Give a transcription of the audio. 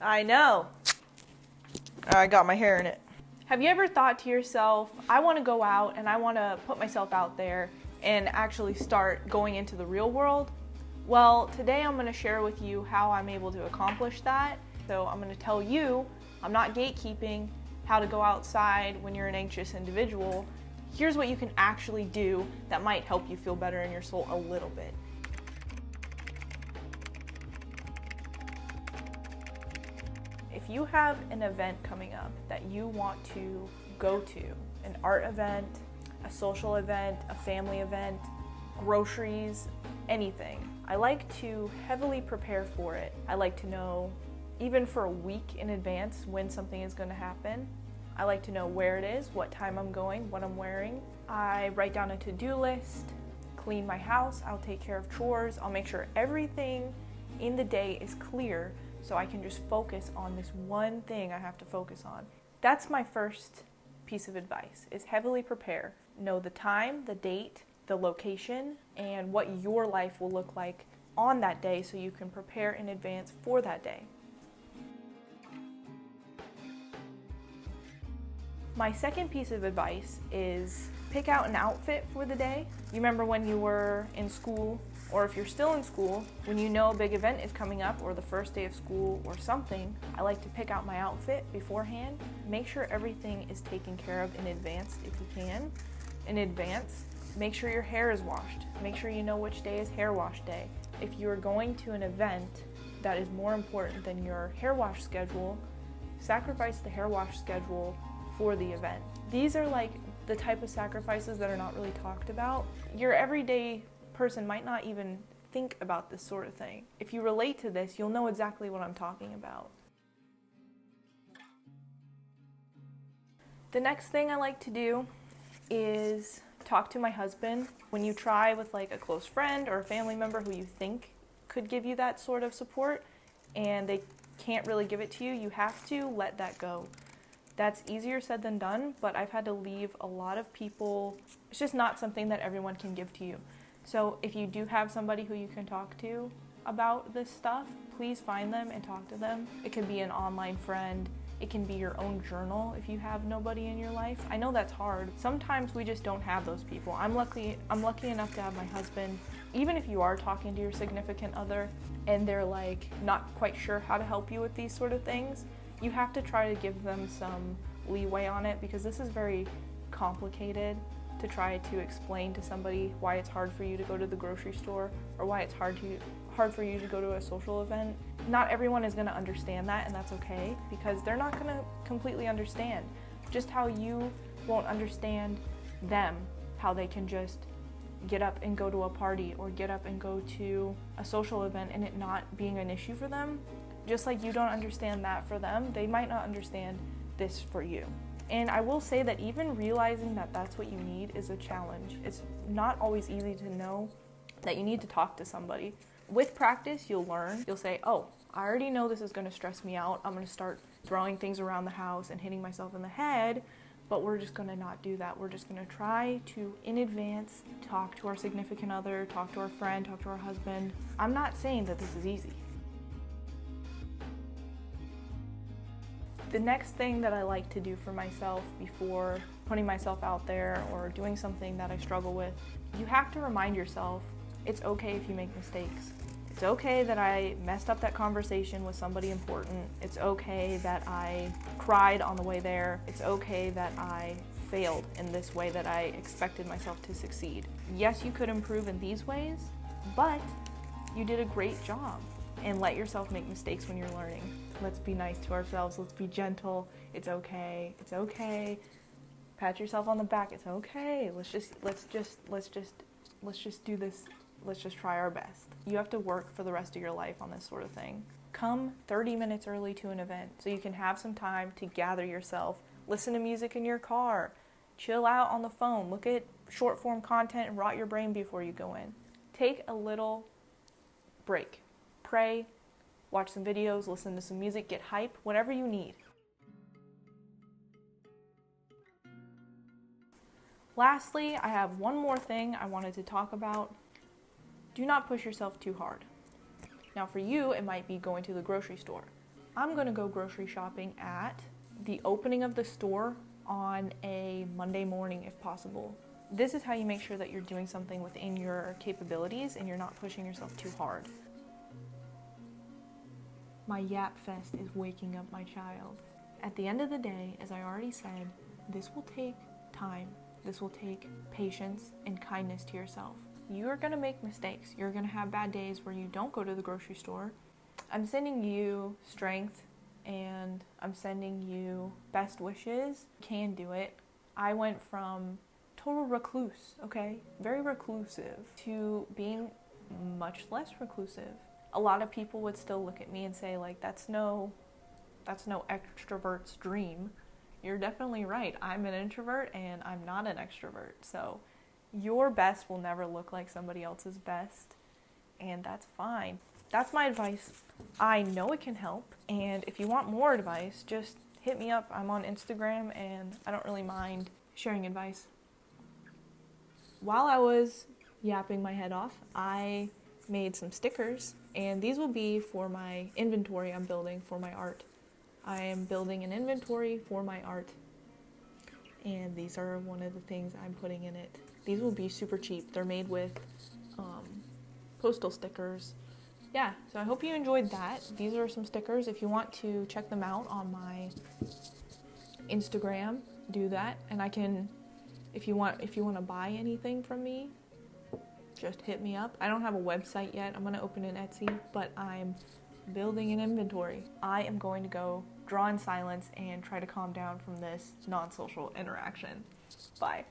I know. I got my hair in it. Have you ever thought to yourself, I want to go out and I want to put myself out there and actually start going into the real world? Well, today I'm going to share with you how I'm able to accomplish that. So I'm going to tell you, I'm not gatekeeping, how to go outside when you're an anxious individual. Here's what you can actually do that might help you feel better in your soul a little bit. If you have an event coming up that you want to go to, an art event, a social event, a family event, groceries, anything, I like to heavily prepare for it. I like to know, even for a week in advance, when something is going to happen. I like to know where it is, what time I'm going, what I'm wearing. I write down a to-do list, clean my house, I'll take care of chores, I'll make sure everything in the day is clear so I can just focus on this one thing I have to focus on. That's my first piece of advice, is heavily prepare. Know the time, the date, the location, and what your life will look like on that day so you can prepare in advance for that day. My second piece of advice is pick out an outfit for the day. You remember when you were in school, or if you're still in school, when you know a big event is coming up or the first day of school or something, I like to pick out my outfit beforehand. Make sure everything is taken care of in advance if you can. In advance, make sure your hair is washed. Make sure you know which day is hair wash day. If you're going to an event that is more important than your hair wash schedule, sacrifice the hair wash schedule for the event. These are like the type of sacrifices that are not really talked about. Your everyday person might not even think about this sort of thing. If you relate to this, you'll know exactly what I'm talking about. The next thing I like to do is talk to my husband. When you try with like a close friend or a family member who you think could give you that sort of support and they can't really give it to you, you have to let that go. That's easier said than done, but I've had to leave a lot of people. It's just not something that everyone can give to you. So if you do have somebody who you can talk to about this stuff, please find them and talk to them. It could be an online friend. It can be your own journal if you have nobody in your life. I know that's hard. Sometimes we just don't have those people. I'm lucky enough to have my husband. Even if you are talking to your significant other and they're like not quite sure how to help you with these sort of things, you have to try to give them some leeway on it, because this is very complicated to try to explain to somebody why it's hard for you to go to the grocery store or why it's hard for you to go to a social event. Not everyone is going to understand that, and that's okay, because they're not going to completely understand. Just how you won't understand them, how they can just get up and go to a party or get up and go to a social event and it not being an issue for them. Just like you don't understand that for them, they might not understand this for you. And I will say that even realizing that that's what you need is a challenge. It's not always easy to know that you need to talk to somebody. With practice, you'll learn. You'll say, oh, I already know this is going to stress me out. I'm going to start throwing things around the house and hitting myself in the head, but we're just going to not do that. We're just going to try to, in advance, talk to our significant other, talk to our friend, talk to our husband. I'm not saying that this is easy. The next thing that I like to do for myself before putting myself out there or doing something that I struggle with, you have to remind yourself it's okay if you make mistakes. It's okay that I messed up that conversation with somebody important. It's okay that I cried on the way there. It's okay that I failed in this way that I expected myself to succeed. Yes, you could improve in these ways, but you did a great job. And let yourself make mistakes when you're learning. Let's be nice to ourselves. Let's be gentle. It's okay. It's okay. Pat yourself on the back. It's okay. Let's just do this. Let's just try our best. You have to work for the rest of your life on this sort of thing. Come 30 minutes early to an event so you can have some time to gather yourself. Listen to music in your car. Chill out on the phone. Look at short form content and rot your brain before you go in. Take a little break. Pray, watch some videos, listen to some music, get hype, whatever you need. Lastly, I have one more thing I wanted to talk about. Do not push yourself too hard. Now for you, it might be going to the grocery store. I'm gonna go grocery shopping at the opening of the store on a Monday morning if possible. This is how you make sure that you're doing something within your capabilities and you're not pushing yourself too hard. My yap fest is waking up my child. At the end of the day, as I already said, this will take time. This will take patience and kindness to yourself. You are gonna make mistakes. You're gonna have bad days where you don't go to the grocery store. I'm sending you strength and I'm sending you best wishes. You can do it. I went from total recluse, okay, very reclusive, to being much less reclusive. A lot of people would still look at me and say, like, that's no extrovert's dream. You're definitely right. I'm an introvert and I'm not an extrovert. So your best will never look like somebody else's best, and that's fine. That's my advice. I know it can help, and if you want more advice, just hit me up. I'm on Instagram and I don't really mind sharing advice. While I was yapping my head off, I made some stickers, and these will be for my inventory I'm building for my art. I am building an inventory for my art, and these are one of the things I'm putting in it. These will be super cheap. They're made with postal stickers. Yeah, so I hope you enjoyed that. These are some stickers. If you want to check them out on my Instagram, do that. And I can, if you want to buy anything from me, just hit me up. I don't have a website yet. I'm going to open an Etsy, but I'm building an inventory. I am going to go draw in silence and try to calm down from this non-social interaction. Bye.